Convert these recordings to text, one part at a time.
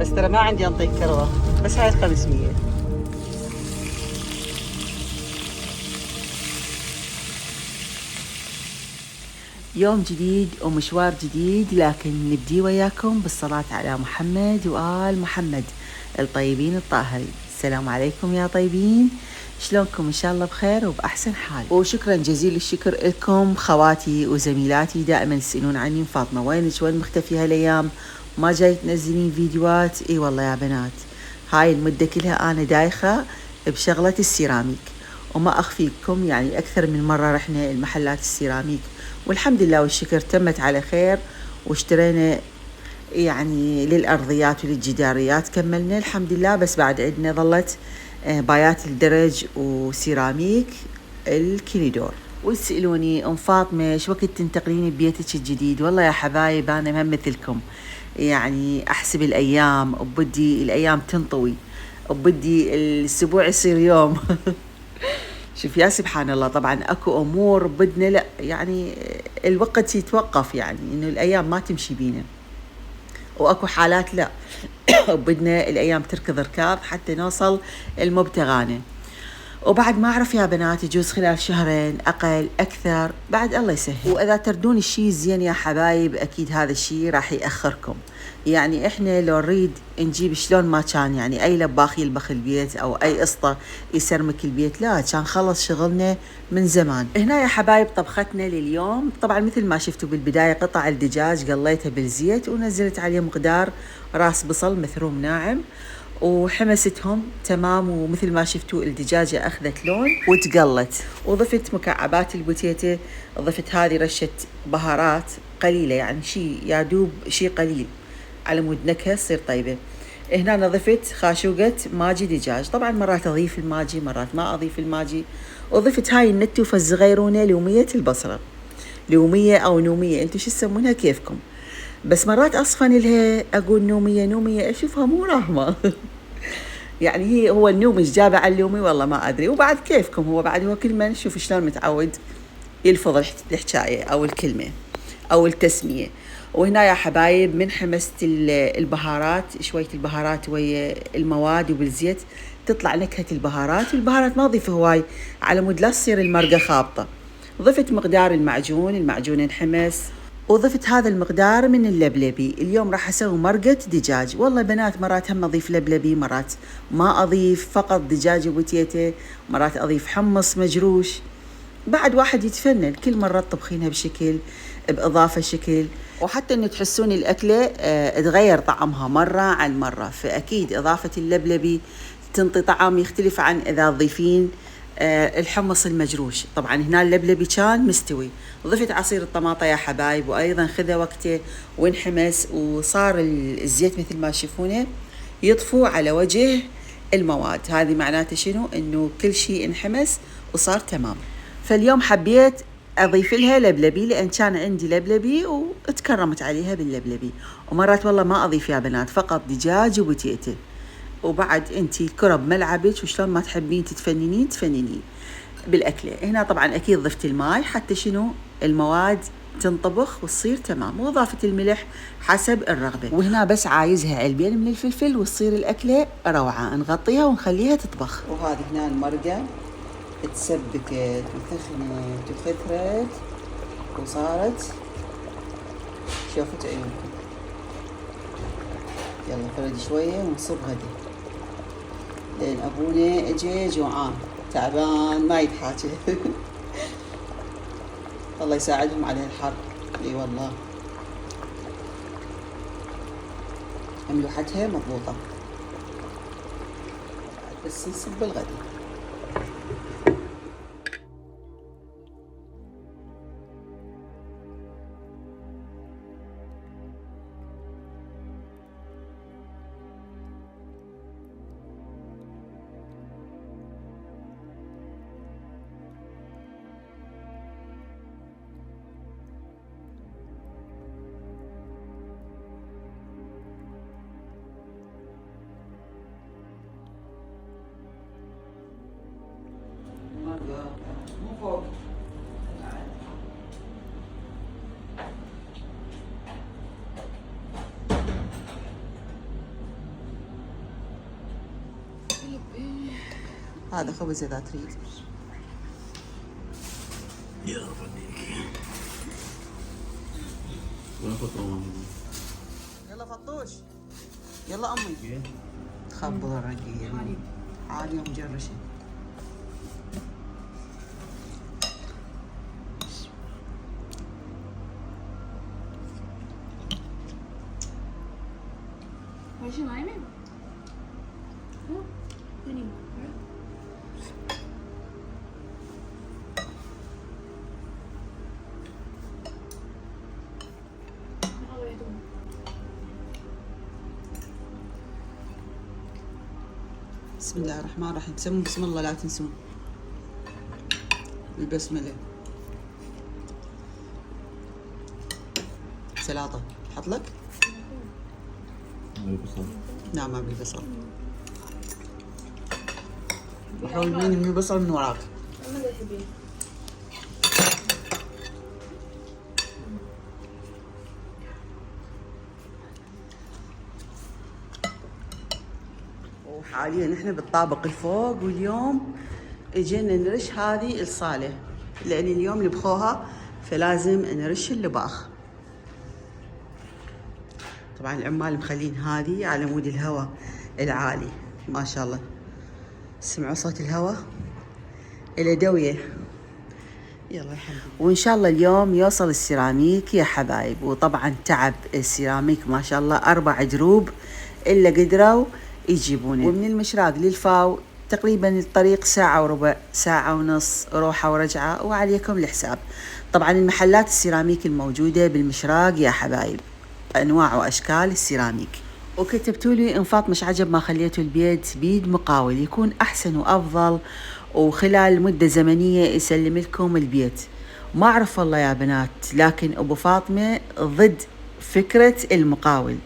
بس ترى ما عندي انطيك كروه، بس هاي 500. يوم جديد ومشوار جديد، لكن نبدي وياكم بالصلاة على محمد وآل محمد الطيبين الطاهرين. السلام عليكم يا طيبين، شلونكم؟ إن شاء الله بخير وبأحسن حال. وشكرا جزيل الشكر لكم خواتي وزميلاتي، دائما يسألون عني فاطمة وينك، وين مختفية هالأيام، ما جاي تنزلين فيديوهات؟ اي والله يا بنات، هاي المدة كلها أنا دايخة بشغلة السيراميك، وما أخفيكم يعني أكثر من مرة رحنا المحلات السيراميك، والحمد لله والشكر تمت على خير، واشترينا يعني للأرضيات وللجداريات كملنا الحمد لله. بس بعد عندنا ظلت بايات الدرج وسيراميك الكينيدور. وتسألوني أم فاطمة شو وقت تنتقلين ببيتك الجديد؟ والله يا حبايب أنا ما مثلكم، يعني أحسب الأيام وبدي الأيام تنطوي، وبدي الأسبوع يصير يوم. شوف يا سبحان الله، طبعا اكو امور بدنا لا يعني الوقت يتوقف، يعني انه الايام ما تمشي بينا، واكو حالات لا بدنا الايام تركض ركاب حتى نوصل المبتغانا. وبعد ما أعرف يا بنات، يجوز خلال شهرين أقل أكثر، بعد الله يسهل. وإذا تردون الشيء زين يا حبايب أكيد هذا الشيء راح يأخركم. يعني إحنا لو نريد نجيب شلون ما كان، يعني أي لباخ يلبخ البيت أو أي قسطة يسرمك البيت، لا كان خلص شغلنا من زمان. هنا يا حبايب طبختنا لليوم، طبعا مثل ما شفتوا بالبداية قطع الدجاج قليتها بالزيت ونزلت عليه مقدار راس بصل مثروم ناعم وحمستهم تمام، ومثل ما شفتوا الدجاجة أخذت لون وتقلت، وضفت مكعبات البوتيتة، ضفت هذه رشة بهارات قليلة يعني شيء يادوب شيء قليل على مود نكهة تصير طيبة. هنا ضفت خاشوقة ماجي دجاج، طبعا مرات أضيف الماجي مرات ما أضيف الماجي، وضفت هاي النتوفة الصغيرونة لومية البصرة، لومية أو نومية انتو شو تسمونها كيفكم، بس مرات أصفن لها أقول نومية نومية أشوفها مو راهمة. يعني هو النوم ايش جابه على اللومي والله ما أدري، وبعد كيفكم، هو بعد هو كل من نشوف شلون متعود يلفظ الحكاية أو الكلمة أو التسمية. وهنا يا حبايب من حمست البهارات، شوية البهارات ويا المواد وبالزيت تطلع نكهة البهارات، والبهارات ما أضيف هواي على مود لا تصير المرقة خابطة. ضفت مقدار المعجون انحمس، وضفت هذا المقدار من اللبلبي. اليوم راح أسوي مرقة دجاج، والله بنات مرات هم أضيف لبلبي مرات ما أضيف، فقط دجاج وبوتيتة، مرات أضيف حمص مجروش، بعد واحد يتفنن كل مرة تطبخينها بشكل بإضافة شكل، وحتى إن تحسون الأكلة تغير طعمها مرة عن مرة، فأكيد إضافة اللبلبي تنطي طعم يختلف عن إذا تضيفين الحمص المجروش. طبعا هنا اللبلبي كان مستوي، ضفت عصير الطماطة يا حبايب، وأيضا خذ وقته وانحمس، وصار الزيت مثل ما تشوفونه يطفو على وجه المواد، هذه معناته شنو؟ إنه كل شيء انحمس وصار تمام. فاليوم حبيت أضيف لها لبلبي لأن كان عندي لبلبي وتكرمت عليها باللبلبي، ومرات والله ما أضيف يا بنات فقط دجاج وبوتيتة، وبعد انتي كرب ملعبك وشلون ما تحبين تفننين بالأكلة. هنا طبعا أكيد ضفت الماء حتى شنو المواد تنطبخ وتصير تمام، وإضافة الملح حسب الرغبة. وهنا بس عايزها علبين من الفلفل وتصير الأكلة روعة، نغطيها ونخليها تطبخ. وهذه هنا المرقة تسبكت وثخنت وكثرت وصارت شوفت عيونكم. يلا فرد شوية ونصب غدا، لأن أبونا اجي جوعان تعبان ما يتحاكي. الله يساعدهم على الحر. اي والله ملوحتها مضبوطة، بس نصب الغدا. هذا خبز إذا تريد. يا ربي يلا فطوش، يلا أمي. خبر رقيق عالية ومجرشة. Where's your lemon? Oh, anyway. بسم الله الرحمن الرحيم. تسمون بسم الله لا تنسون البسملة. سلطة حط لك؟ لا ما بالبصل. بحاول من البصل من وراك. وحاليا احنا بالطابق الفوق، واليوم اجينا نرش هذه الصالة لان اليوم لبخوها فلازم نرش اللباخ. طبعا العمال مخلين هذه على مود الهواء العالي ما شاء الله. سمعوا صوت الهواء الأدوية. يلا يا حبيبي. وإن شاء الله اليوم يوصل السيراميك يا حبايب. وطبعا تعب السيراميك ما شاء الله 4 دروب إلا قدروا يجيبونه. ومن المشراق للفاو تقريبا الطريق 1.25 ساعة، 1.5 ساعة روحة ورجعة، وعليكم الحساب. طبعا المحلات السيراميك الموجودة بالمشراق يا حبايب أنواع وأشكال السيراميك. وكتبتوا لي إن فاطمة مش عجب ما خليتوا البيت بيد مقاول يكون أحسن وأفضل، وخلال مدة زمنية يسلم لكم البيت. ما أعرف والله يا بنات، لكن أبو فاطمة ضد فكرة المقاول.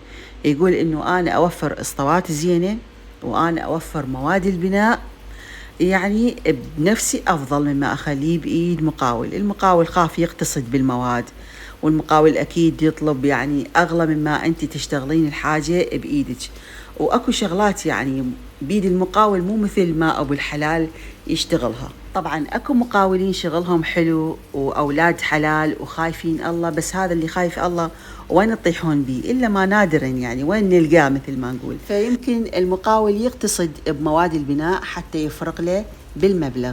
يقول إنه أنا أوفر إسطوات زينة وأنا أوفر مواد البناء يعني بنفسي أفضل مما أخليه بإيد مقاول. المقاول خاف يقتصد بالمواد، والمقاول أكيد يطلب يعني أغلى مما أنت تشتغلين الحاجة بإيدك. وأكو شغلات يعني بيد المقاول مو مثل ما أبو الحلال يشتغلها. طبعا أكو مقاولين شغلهم حلو وأولاد حلال وخايفين الله، بس هذا اللي خايف الله وين تطيحون بيه؟ إلا ما نادرا يعني وين نلقاه مثل ما نقول. فيمكن المقاول يقتصد بمواد البناء حتى يفرق له بالمبلغ،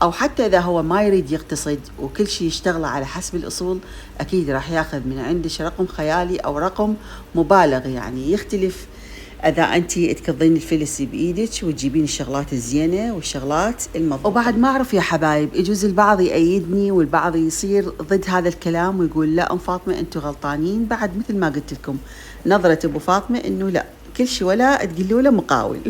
أو حتى إذا هو ما يريد يقتصد وكل شيء يشتغله على حسب الأصول، أكيد راح ياخذ من عندك رقم خيالي أو رقم مبالغ يعني يختلف إذا أنت تكضين الفلس بإيدك وتجيبين الشغلات الزينة والشغلات المضبوطة. وبعد ما أعرف يا حبايب، يجوز البعض يأيدني والبعض يصير ضد هذا الكلام ويقول لا أم فاطمة أنتم غلطانين. بعد مثل ما قلت لكم نظرة أبو فاطمة إنه لا كل شيء ولا تقولوا له مقاول.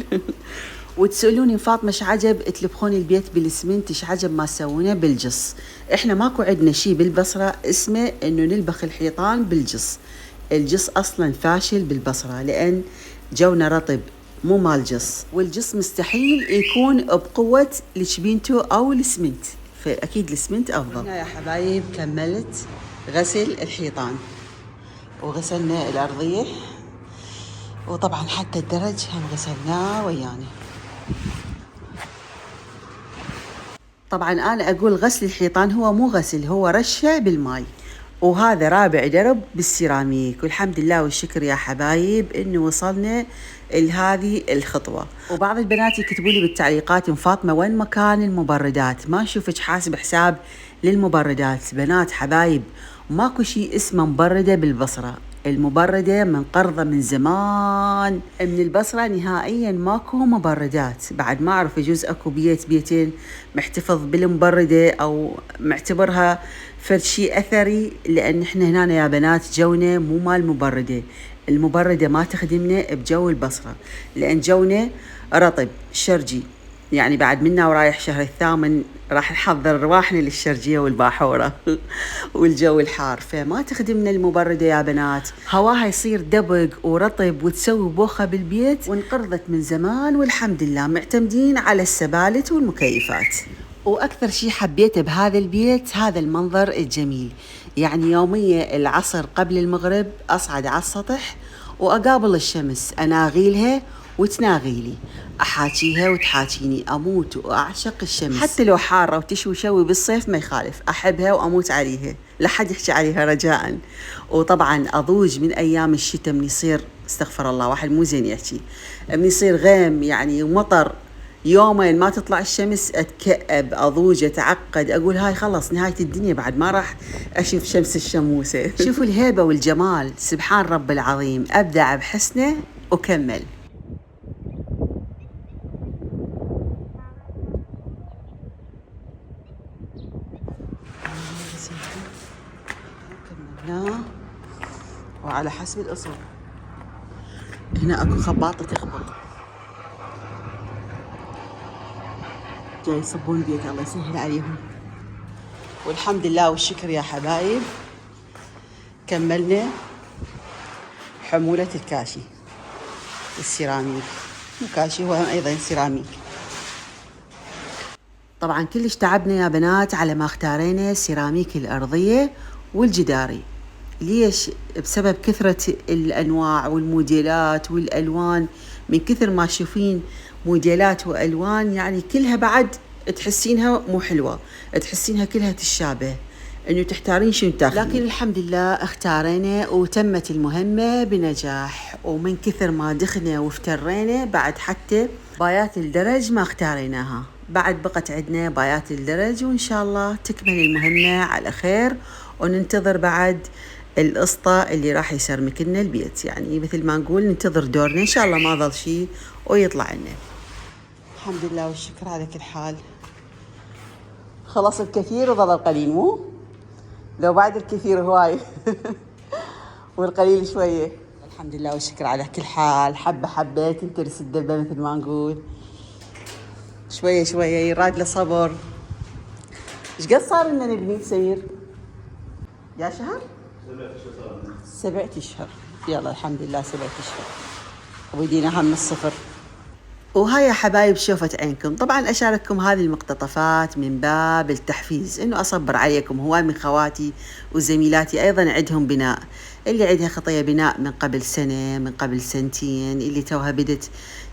وتسألوني فاطمة ايش عجب تلبخون البيت بالاسمنت، ايش عجب ما تسوونه بالجص؟ احنا ماكو عندنا شيء بالبصرة اسمه انه نلبخ الحيطان بالجص. الجص اصلا فاشل بالبصرة لان جونا رطب مو مال جص، والجص مستحيل يكون بقوة الشبينتو او الاسمنت، فاكيد الاسمنت افضل. هنا يا حبايب كملت غسل الحيطان وغسلنا الارضية، وطبعا حتى الدرج هم غسلناه ويانا. طبعا أنا أقول غسل الحيطان هو مو غسل، هو رشة بالماء. وهذا رابع درب بالسيراميك، والحمد لله والشكر يا حبايب إنه وصلنا لهذه الخطوة. وبعض البنات يكتبوا لي بالتعليقات إن فاطمة وين مكان المبردات؟ ما نشوفك حاسب حساب للمبردات. بنات حبايب ماكو شيء اسمه مبردة بالبصرة. المبردة منقرضة من زمان من البصرة نهائيا، ماكو مبردات. بعد ما أعرف يجوز أكو بيت بيتين محتفظ بالمبردة أو معتبرها فرد شيء أثري، لأن إحنا هنا يا بنات جونا مو مال مبردة. المبردة ما تخدمنا بجو البصرة، لأن جونا رطب شرجي، يعني بعد منا ورايح شهر الثامن راح نحضر رواحنا للشرجية والباحورة والجو الحار، فما تخدمنا المبردة يا بنات. هواها يصير دبق ورطب وتسوي بوخة بالبيت، وانقرضت من زمان والحمد لله معتمدين على السبالت والمكيفات. وأكثر شيء حبيته بهذا البيت هذا المنظر الجميل، يعني يومية العصر قبل المغرب أصعد على السطح وأقابل الشمس أناغيلها وتناغيلي، أحاكيها وتحاكيني، أموت وأعشق الشمس حتى لو حارة وتشوي شوي بالصيف ما يخالف، أحبها وأموت عليها، لا حد يحكي عليها رجاء. وطبعا أضوج من أيام الشتاء من يصير استغفر الله واحد مو زين يحكي، من يصير غيم يعني ومطر يومين ما تطلع الشمس أتكأب أضوج أتعقد أقول هاي خلص نهاية الدنيا بعد ما راح أشوف شمس الشموسة. شوفوا الهيبة والجمال سبحان رب العظيم، أبدع بحسنه وكمل. كملناه وعلى حسب الأصول. هنا أكو خباطة تخبط جاي يصبون بيت، الله يسهل عليهم. والحمد لله والشكر يا حبايب، كملنا حمولة الكاشي السيراميك، الكاشي هو أيضا سيراميك. طبعا كلش تعبنا يا بنات على ما اختارينا السيراميك الأرضية والجداري. ليش؟ بسبب كثرة الأنواع والموديلات والألوان، من كثر ما تشوفين موديلات وألوان يعني كلها بعد تحسينها مو حلوة، تحسينها كلها تشابه، انه تحتارين شنو تاخذين. لكن الحمد لله اختارينا وتمت المهمة بنجاح، ومن كثر ما دخنا وافترينا بعد حتى بايات الدرج ما اختاريناها، بعد بقت عندنا بايات الدرج، وان شاء الله تكمل المهمة على خير، وننتظر بعد القسطة اللي راح يسرمك لنا البيت، يعني مثل ما نقول ننتظر دورنا ان شاء الله ما ظل شيء ويطلع لنا. الحمد لله والشكر على كل حال. خلص الكثير وظل القليل، مو لو بعد الكثير هواي والقليل شوية. الحمد لله والشكر على كل حال، حبة حبة تنترس الدبة مثل ما نقول، شوية شوية يراد له صبر. ايش قد صار لنا نبني سمير؟ يا شهر؟ 7 أشهر. يلا الحمد لله 7 أشهر وبدينا هم الصفر. وهاي يا حبايب شوفت عينكم. طبعا أشارككم هذه المقتطفات من باب التحفيز، إنه أصبر عليكم. هواي من خواتي وزميلاتي أيضا عندهم بناء، اللي عندها خطية بناء من قبل سنة، من قبل سنتين، اللي توها بدت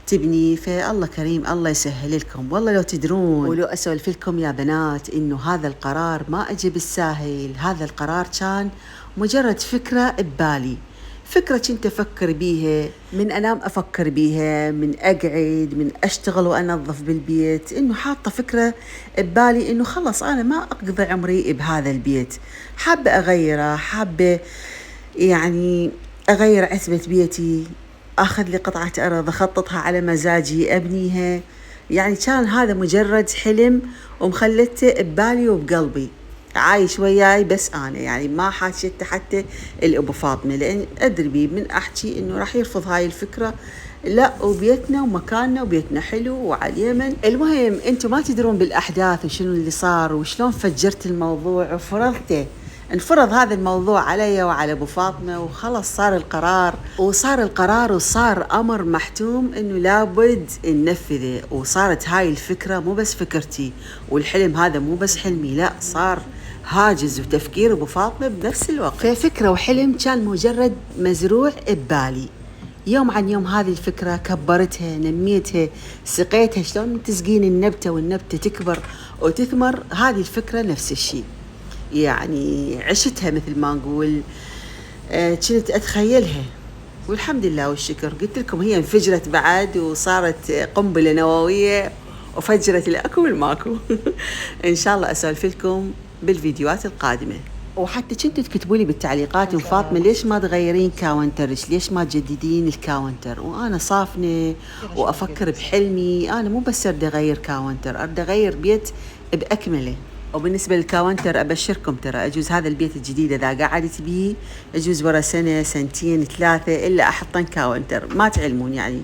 تبني. فالله كريم، الله يسهل لكم. والله لو تدرون ولو أسولف لكم يا بنات إنه هذا القرار ما أجي بالساهل. هذا القرار كان مجرد فكرة ببالي، فكرة كنت أفكر بيها، من أنام أفكر بيها، من أقعد، من أشتغل وأنظف بالبيت، إنه حاطة فكرة ببالي إنه خلص أنا ما أقضي عمري بهذا البيت، حابة أغيره، حابة يعني أغير عتبة بيتي، أخذ لي قطعة أرض أخططها على مزاجي أبنيها. يعني كان هذا مجرد حلم ومخلته ببالي وبقلبي، عايش وياي بس أنا، يعني ما حاشيته حتى الأبو فاطمة، لأن أدري بيه من أحكي إنه راح يرفض هاي الفكرة. لا، وبيتنا ومكاننا وبيتنا حلو وعلى اليمن. المهم أنتم ما تدرون بالأحداث وشنو اللي صار وشلون فجرت الموضوع وفرضته. انفرض هذا الموضوع علي وعلى أبو فاطمة، وخلص صار القرار، وصار أمر محتوم إنه لابد ننفذه. وصارت هاي الفكرة مو بس فكرتي، والحلم هذا مو بس حلمي، لا صار هاجز وتفكير أبو فاطمة بنفس الوقت. ففكرة وحلم كان مجرد مزروع ببالي. يوم عن يوم هذه الفكرة كبرتها، نميتها، سقيتها. شلون تسقين النبتة والنبتة تكبر وتثمر، هذه الفكرة نفس الشيء. يعني عشتها مثل ما نقول، كنت أتخيلها، والحمد لله والشكر. قلت لكم هي انفجرت بعد وصارت قنبلة نووية وفجرت الأكو والماكو. إن شاء الله أسولف لكم بالفيديوهات القادمة. وحتى كنتوا تكتبوا لي بالتعليقات فاطمة ليش ما تغيرين كاونترش، ليش ما تجددين الكاونتر؟ وأنا صافنة وأفكر بحلمي، أنا مو بس أريد أغير كاونتر، أريد أغير بيت بأكمله. وبالنسبة للكاونتر أبشركم، ترى أجوز هذا البيت الجديد إذا قعدت بيه أجوز ورا سنة سنتين 3 إلا أحطن كاونتر، ما تعلمون يعني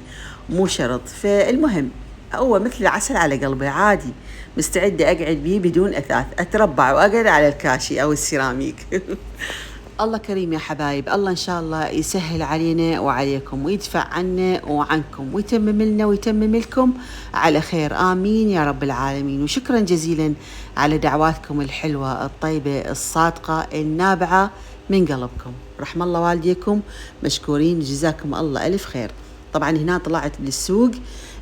مو شرط. فالمهم هو مثل العسل على قلبي، عادي مستعدة أقعد بيه بدون أثاث، أتربع وأقعد على الكاشي أو السيراميك. الله كريم يا حبايب، الله إن شاء الله يسهل علينا وعليكم ويدفع عنا وعنكم ويتمم لنا ويتمم لكم على خير، آمين يا رب العالمين. وشكرا جزيلا على دعواتكم الحلوة الطيبة الصادقة النابعة من قلبكم. رحم الله والديكم، مشكورين، جزاكم الله ألف خير. طبعا هنا طلعت بالسوق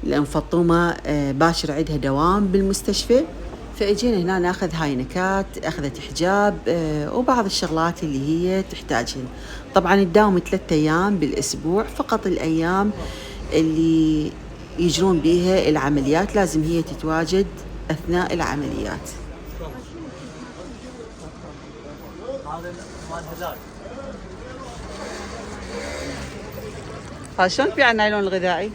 لأن فطومة باشر عندها دوام بالمستشفى، فاجينا هنا ناخذ هاي نكات، اخذت حجاب وبعض الشغلات اللي هي تحتاجهن. طبعا تداوم 3 أيام بالاسبوع، فقط الايام اللي يجرون بيها العمليات لازم هي تتواجد اثناء العمليات. هذا شلون تبيع النايلون الغذائي؟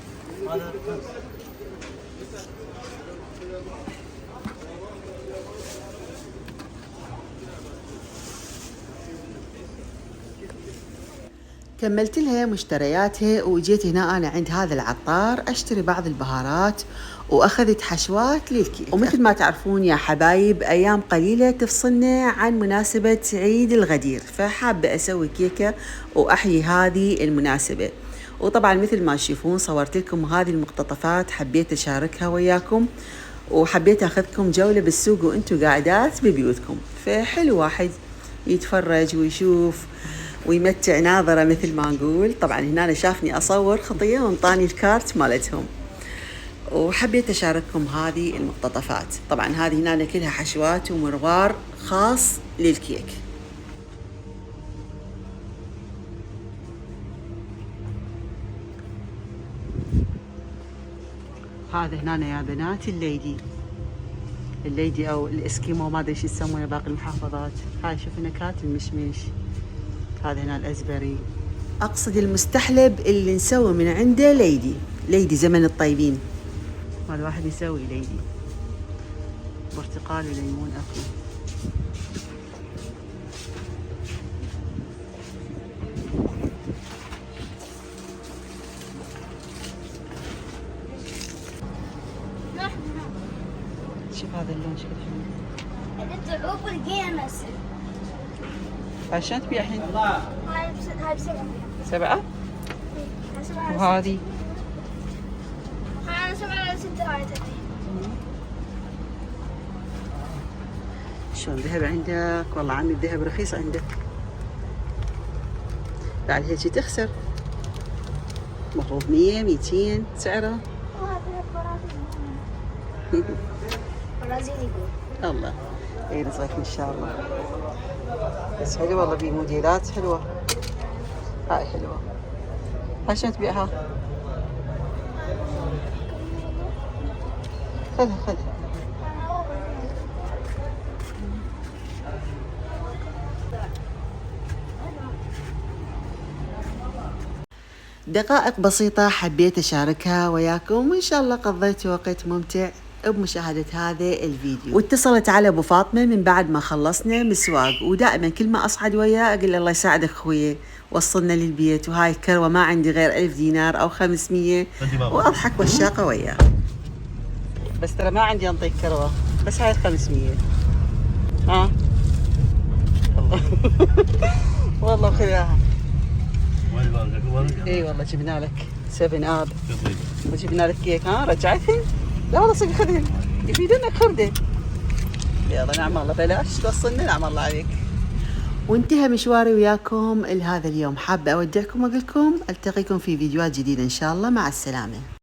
كملت لها مشترياتها وجيت هنا أنا عند هذا العطار أشتري بعض البهارات وأخذت حشوات للكيك. ومثل ما تعرفون يا حبايب أيام قليلة تفصلنا عن مناسبة عيد الغدير، فحابة أسوي كيكة وأحيي هذه المناسبة. وطبعا مثل ما تشوفون صورت لكم هذه المقتطفات، حبيت أشاركها وياكم وحبيت أخذكم جولة بالسوق وأنتوا قاعدات ببيوتكم، فحلو واحد يتفرج ويشوف ويمتع ناظرة مثل ما نقول. طبعا هنا شافني أصور خطية وانطاني الكارت مالتهم، وحبيت أشارككم هذه المقتطفات. طبعا هذه هنا كلها حشوات ومروار خاص للكيك. هذا هنا يا بنات الليدي او الاسكيمو، ما ادري ايش يسمونه باقي المحافظات. هاي شوف نكات المشمش، هذا هنا الازبري، اقصد المستحلب اللي نسوي من عنده ليدي زمن الطيبين. هذا واحد يسوي ليدي برتقال وليمون اكو. شوف هذا اللون شكله حلو. الطعوب القيمس. هاي شلون تبيع الحين؟ هاي ب7. 7؟ وهذه؟ هاي 7 على 6 هاي تبي. شلون ذهب عندك؟ والله عمي الذهب رخيص عندك. بعد هيك تخسر. مفروض 100 200 سعره. برازيلي يقول. الله يرزقك ان شاء الله. بس حلو والله، بيه موديلات حلوه. هاي حلوه. هاي شلون تبيعها؟ خذها. دقائق بسيطة حبيت أشاركها وياكم، وإن شاء الله قضيتوا وقت ممتع بمشاهدة هذا الفيديو. واتصلت على أبو فاطمة من بعد ما خلصنا مسواق، ودائما كل ما أصعد وياه أقول الله يساعدك أخوي وصلنا للبيت، وهاي الكروة ما عندي غير 1000 دينار أو 500، وأضحك والشاقة وياه. بس ترى ما عندي أنطيك كروة، بس هاي 500. ها والله خذاها. اي والله جبنا لك 7 اب وجبنا لك كيك. ها رجعتهن؟ لا والله صدق خذهن، يفيدونك خردة. يلا نعم الله، بلاش توصلنا، نعم الله عليك. وانتهى مشواري وياكم لهذا اليوم. حابة اودعكم واقول لكم التقيكم في فيديوهات جديدة ان شاء الله. مع السلامة.